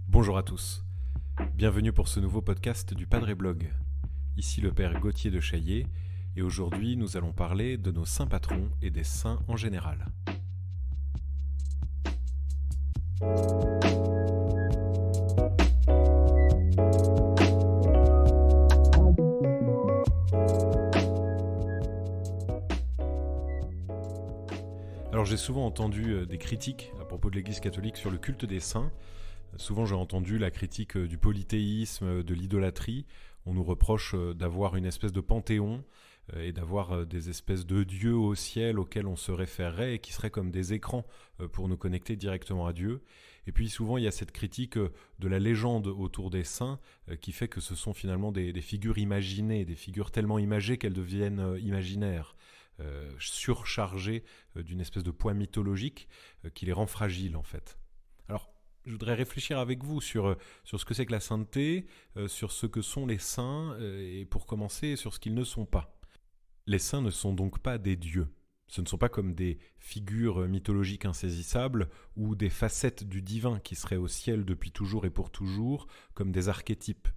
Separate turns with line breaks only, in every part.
Bonjour à tous, bienvenue pour ce nouveau podcast du Padre Blog. Ici le Père Gauthier de Chaillé et aujourd'hui nous allons parler de nos saints patrons et des saints en général. Alors j'ai souvent entendu des critiques à propos de l'Église catholique sur le culte des saints. Souvent j'ai entendu la critique du polythéisme, de l'idolâtrie. On nous reproche d'avoir une espèce de panthéon et d'avoir des espèces de dieux au ciel auxquels on se référerait et qui seraient comme des écrans pour nous connecter directement à Dieu. Et puis souvent il y a cette critique de la légende autour des saints qui fait que ce sont finalement des figures imaginées, des figures tellement imagées qu'elles deviennent imaginaires. Surchargées d'une espèce de poids mythologique qui les rend fragiles en fait. Alors, je voudrais réfléchir avec vous sur ce que c'est que la sainteté, sur ce que sont les saints et pour commencer sur ce qu'ils ne sont pas. Les saints ne sont donc pas des dieux. Ce ne sont pas comme des figures mythologiques insaisissables ou des facettes du divin qui seraient au ciel depuis toujours et pour toujours, comme des archétypes.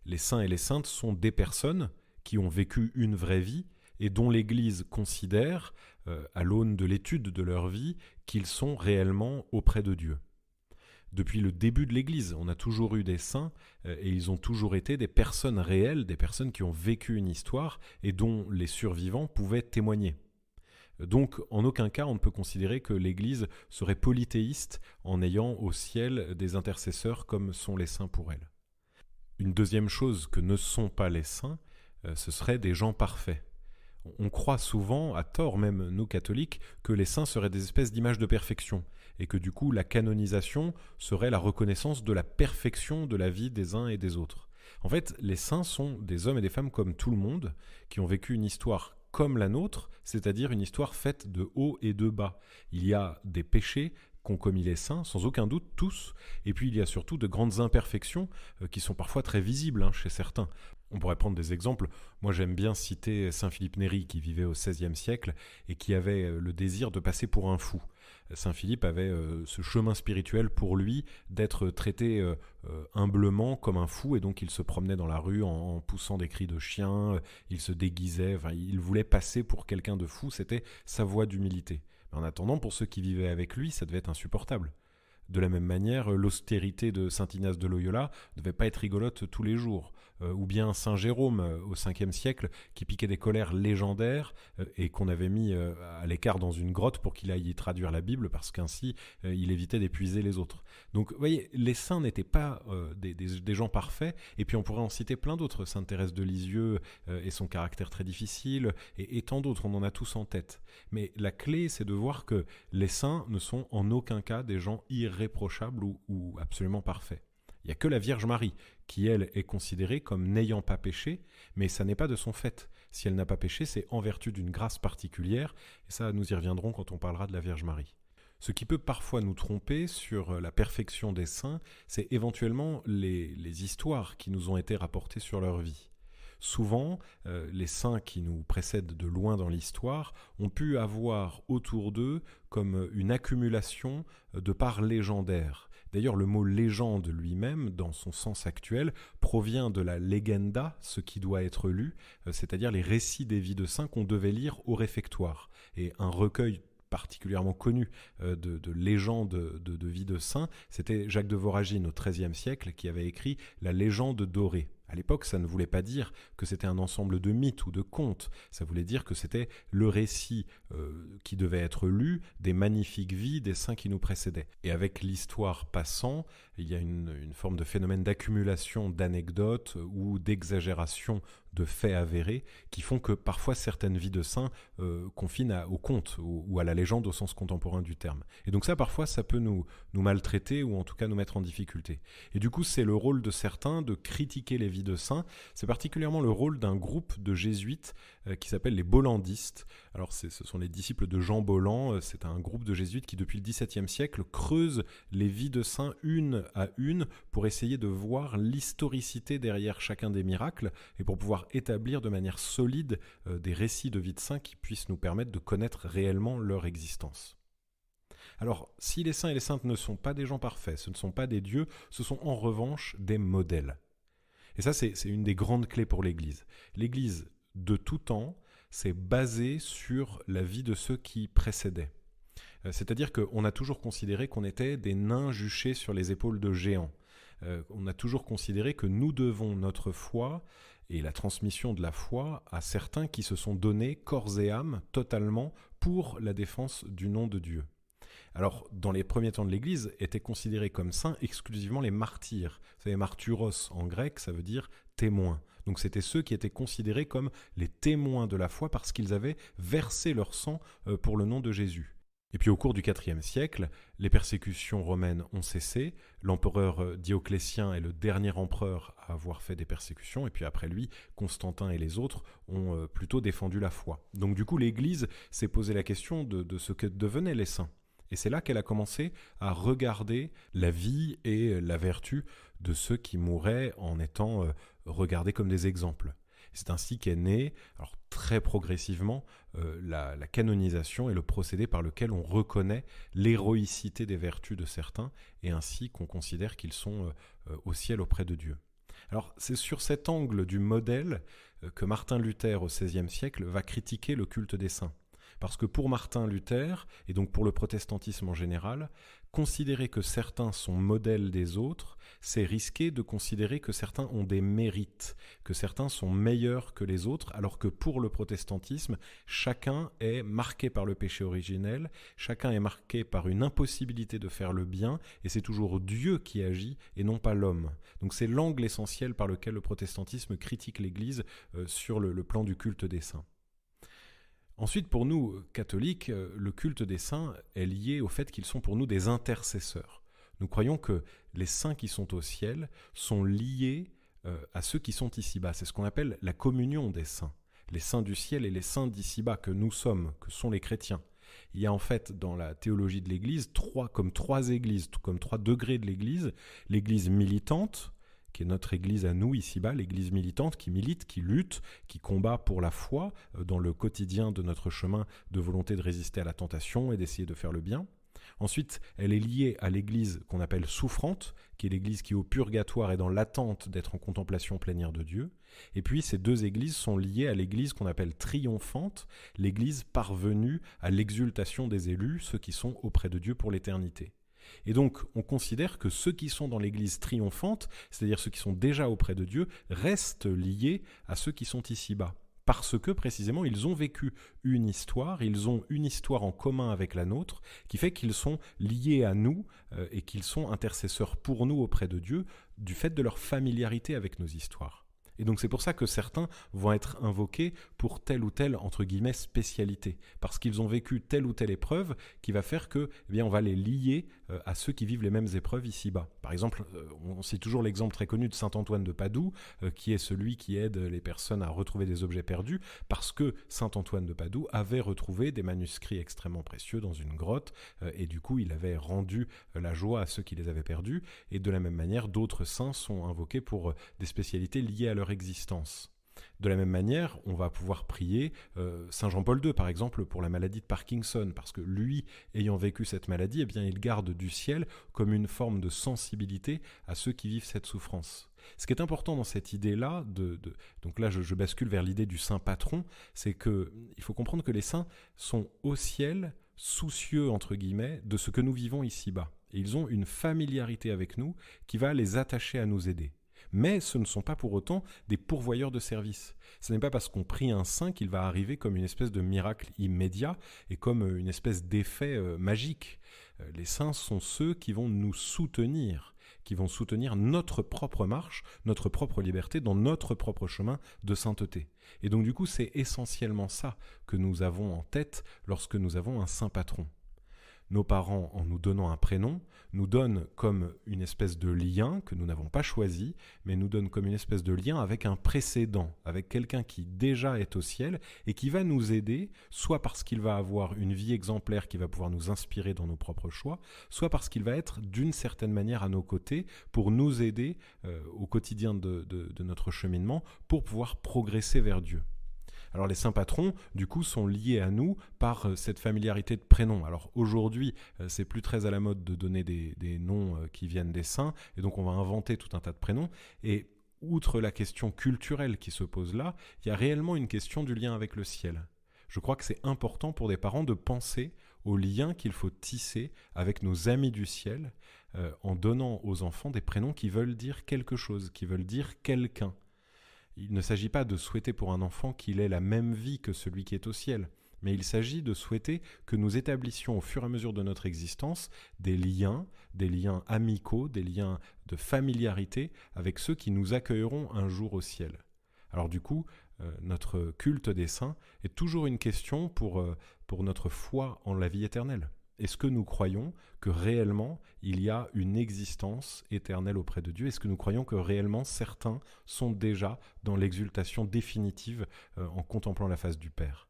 Les saints et les saintes sont des personnes qui ont vécu une vraie vie et dont l'Église considère, à l'aune de l'étude de leur vie, qu'ils sont réellement auprès de Dieu. Depuis le début de l'Église, on a toujours eu des saints et ils ont toujours été des personnes réelles, des personnes qui ont vécu une histoire et dont les survivants pouvaient témoigner. Donc, en aucun cas, on ne peut considérer que l'Église serait polythéiste en ayant au ciel des intercesseurs comme sont les saints pour elle. Une deuxième chose que ne sont pas les saints, ce seraient des gens parfaits. On croit souvent, à tort même nous catholiques, que les saints seraient des espèces d'images de perfection et que du coup la canonisation serait la reconnaissance de la perfection de la vie des uns et des autres. En fait, les saints sont des hommes et des femmes comme tout le monde qui ont vécu une histoire comme la nôtre, c'est-à-dire une histoire faite de haut et de bas. Il y a des péchés qu'ont commis les saints, sans aucun doute tous, et puis il y a surtout de grandes imperfections qui sont parfois très visibles chez certains. On pourrait prendre des exemples. Moi, j'aime bien citer Saint Philippe Néri, qui vivait au XVIe siècle et qui avait le désir de passer pour un fou. Saint Philippe avait ce chemin spirituel pour lui d'être traité humblement comme un fou, et donc il se promenait dans la rue en poussant des cris de chien, il se déguisait, il voulait passer pour quelqu'un de fou, c'était sa voie d'humilité. Mais en attendant, pour ceux qui vivaient avec lui, ça devait être insupportable. De la même manière, l'austérité de saint Ignace de Loyola ne devait pas être rigolote tous les jours. Ou bien saint Jérôme au 5e siècle qui piquait des colères légendaires et qu'on avait mis à l'écart dans une grotte pour qu'il aille y traduire la Bible parce qu'ainsi il évitait d'épuiser les autres. Donc vous voyez, les saints n'étaient pas des gens parfaits, et puis on pourrait en citer plein d'autres. Sainte Thérèse de Lisieux et son caractère très difficile et tant d'autres, on en a tous en tête. Mais la clé, c'est de voir que les saints ne sont en aucun cas des gens irréprochables ou absolument parfaits. Il n'y a que la Vierge Marie qui, elle, est considérée comme n'ayant pas péché, mais ça n'est pas de son fait. Si elle n'a pas péché, c'est en vertu d'une grâce particulière, et ça, nous y reviendrons quand on parlera de la Vierge Marie. Ce qui peut parfois nous tromper sur la perfection des saints, c'est éventuellement les histoires qui nous ont été rapportées sur leur vie. Souvent, les saints qui nous précèdent de loin dans l'histoire ont pu avoir autour d'eux comme une accumulation de parts légendaires. D'ailleurs, le mot légende lui-même, dans son sens actuel, provient de la legenda, ce qui doit être lu, c'est-à-dire les récits des vies de saints qu'on devait lire au réfectoire. Et un recueil particulièrement connu de légendes de vie de saints, c'était Jacques de Voragine au XIIIe siècle qui avait écrit la légende dorée. À l'époque, ça ne voulait pas dire que c'était un ensemble de mythes ou de contes, ça voulait dire que c'était le récit qui devait être lu des magnifiques vies des saints qui nous précédaient. Et avec l'histoire passant, il y a une forme de phénomène d'accumulation d'anecdotes ou d'exagération de faits avérés qui font que parfois certaines vies de saints confinent au conte ou à la légende au sens contemporain du terme. Et donc ça, parfois, ça peut nous maltraiter ou en tout cas nous mettre en difficulté. Et du coup, c'est le rôle de certains de critiquer les vies de saints. C'est particulièrement le rôle d'un groupe de jésuites qui s'appelle les bollandistes. Alors ce sont les disciples de Jean Bolland, c'est un groupe de jésuites qui depuis le XVIIe siècle creuse les vies de saints une une à une pour essayer de voir l'historicité derrière chacun des miracles et pour pouvoir établir de manière solide des récits de vie de saints qui puissent nous permettre de connaître réellement leur existence. Alors, si les saints et les saintes ne sont pas des gens parfaits, ce ne sont pas des dieux, ce sont en revanche des modèles. Et ça, c'est une des grandes clés pour l'Église. L'Église, de tout temps, s'est basée sur la vie de ceux qui précédaient. C'est-à-dire qu'on a toujours considéré qu'on était des nains juchés sur les épaules de géants. On a toujours considéré que nous devons notre foi et la transmission de la foi à certains qui se sont donnés corps et âme totalement pour la défense du nom de Dieu. Alors, dans les premiers temps de l'Église, étaient considérés comme saints exclusivement les martyrs. Vous savez, martyros en grec, ça veut dire témoin. Donc c'était ceux qui étaient considérés comme les témoins de la foi parce qu'ils avaient versé leur sang pour le nom de Jésus. Et puis au cours du IVe siècle, les persécutions romaines ont cessé. L'empereur Dioclétien est le dernier empereur à avoir fait des persécutions. Et puis après lui, Constantin et les autres ont plutôt défendu la foi. Donc du coup, l'Église s'est posé la question de ce que devenaient les saints. Et c'est là qu'elle a commencé à regarder la vie et la vertu de ceux qui mouraient en étant regardés comme des exemples. C'est ainsi qu'est née, alors très progressivement, la canonisation et le procédé par lequel on reconnaît l'héroïcité des vertus de certains et ainsi qu'on considère qu'ils sont au ciel auprès de Dieu. Alors c'est sur cet angle du modèle que Martin Luther au XVIe siècle va critiquer le culte des saints. Parce que pour Martin Luther, et donc pour le protestantisme en général, considérer que certains sont modèles des autres, c'est risquer de considérer que certains ont des mérites, que certains sont meilleurs que les autres, alors que pour le protestantisme, chacun est marqué par le péché originel, chacun est marqué par une impossibilité de faire le bien, et c'est toujours Dieu qui agit et non pas l'homme. Donc c'est l'angle essentiel par lequel le protestantisme critique l'Église sur le plan du culte des saints. Ensuite, pour nous, catholiques, le culte des saints est lié au fait qu'ils sont pour nous des intercesseurs. Nous croyons que les saints qui sont au ciel sont liés à ceux qui sont ici-bas. C'est ce qu'on appelle la communion des saints. Les saints du ciel et les saints d'ici-bas que nous sommes, que sont les chrétiens. Il y a en fait dans la théologie de l'Église trois églises, comme trois degrés de l'Église. L'Église militante, qui est notre Église à nous ici-bas, l'Église militante qui milite, qui lutte, qui combat pour la foi dans le quotidien de notre chemin de volonté de résister à la tentation et d'essayer de faire le bien. Ensuite, elle est liée à l'Église qu'on appelle souffrante, qui est l'Église qui au purgatoire est dans l'attente d'être en contemplation plénière de Dieu. Et puis ces deux églises sont liées à l'Église qu'on appelle triomphante, l'Église parvenue à l'exultation des élus, ceux qui sont auprès de Dieu pour l'éternité. Et donc, on considère que ceux qui sont dans l'Église triomphante, c'est-à-dire ceux qui sont déjà auprès de Dieu, restent liés à ceux qui sont ici-bas. Parce que, précisément, ils ont vécu une histoire, ils ont une histoire en commun avec la nôtre, qui fait qu'ils sont liés à nous et qu'ils sont intercesseurs pour nous auprès de Dieu, du fait de leur familiarité avec nos histoires. Et donc c'est pour ça que certains vont être invoqués pour telle ou telle, entre guillemets, spécialité, parce qu'ils ont vécu telle ou telle épreuve qui va faire que, eh bien, on va les lier à ceux qui vivent les mêmes épreuves ici-bas. Par exemple, on cite toujours l'exemple très connu de saint Antoine de Padoue, qui est celui qui aide les personnes à retrouver des objets perdus, parce que saint Antoine de Padoue avait retrouvé des manuscrits extrêmement précieux dans une grotte, et du coup il avait rendu la joie à ceux qui les avaient perdus, et de la même manière, d'autres saints sont invoqués pour des spécialités liées à leur existence. De la même manière, on va pouvoir prier Saint Jean-Paul II, par exemple, pour la maladie de Parkinson, parce que lui, ayant vécu cette maladie, eh bien, il garde du ciel comme une forme de sensibilité à ceux qui vivent cette souffrance. Ce qui est important dans cette idée-là, donc là je bascule vers l'idée du saint patron, c'est qu'il faut comprendre que les saints sont au ciel, soucieux, entre guillemets, de ce que nous vivons ici-bas. Et ils ont une familiarité avec nous qui va les attacher à nous aider. Mais ce ne sont pas pour autant des pourvoyeurs de services. Ce n'est pas parce qu'on prie un saint qu'il va arriver comme une espèce de miracle immédiat et comme une espèce d'effet magique. Les saints sont ceux qui vont nous soutenir, qui vont soutenir notre propre marche, notre propre liberté dans notre propre chemin de sainteté. Et donc du coup, c'est essentiellement ça que nous avons en tête lorsque nous avons un saint patron. nos parents, en nous donnant un prénom, nous donnent comme une espèce de lien que nous n'avons pas choisi, mais nous donnent comme une espèce de lien avec un précédent, avec quelqu'un qui déjà est au ciel et qui va nous aider, soit parce qu'il va avoir une vie exemplaire qui va pouvoir nous inspirer dans nos propres choix, soit parce qu'il va être d'une certaine manière à nos côtés pour nous aider au quotidien de notre cheminement pour pouvoir progresser vers Dieu. Alors les saints patrons, du coup, sont liés à nous par cette familiarité de prénoms. Alors aujourd'hui, c'est plus très à la mode de donner des noms qui viennent des saints, et donc on va inventer tout un tas de prénoms. Et outre la question culturelle qui se pose là, il y a réellement une question du lien avec le ciel. Je crois que c'est important pour des parents de penser au lien qu'il faut tisser avec nos amis du ciel, en donnant aux enfants des prénoms qui veulent dire quelque chose, qui veulent dire quelqu'un. Il ne s'agit pas de souhaiter pour un enfant qu'il ait la même vie que celui qui est au ciel, mais il s'agit de souhaiter que nous établissions au fur et à mesure de notre existence des liens amicaux, des liens de familiarité avec ceux qui nous accueilleront un jour au ciel. Alors du coup, notre culte des saints est toujours une question pour notre foi en la vie éternelle. Est-ce que nous croyons que réellement il y a une existence éternelle auprès de Dieu ? Est-ce que nous croyons que réellement certains sont déjà dans l'exultation définitive en contemplant la face du Père ?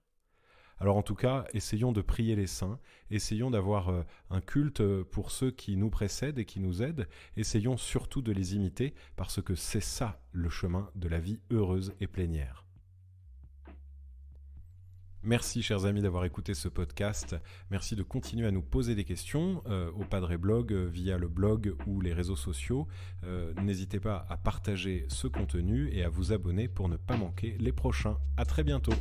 Alors en tout cas, essayons de prier les saints, essayons d'avoir un culte pour ceux qui nous précèdent et qui nous aident, essayons surtout de les imiter parce que c'est ça le chemin de la vie heureuse et plénière. Merci chers amis d'avoir écouté ce podcast, merci de continuer à nous poser des questions au Padre Blog via le blog ou les réseaux sociaux. N'hésitez pas à partager ce contenu et à vous abonner pour ne pas manquer les prochains. À très bientôt.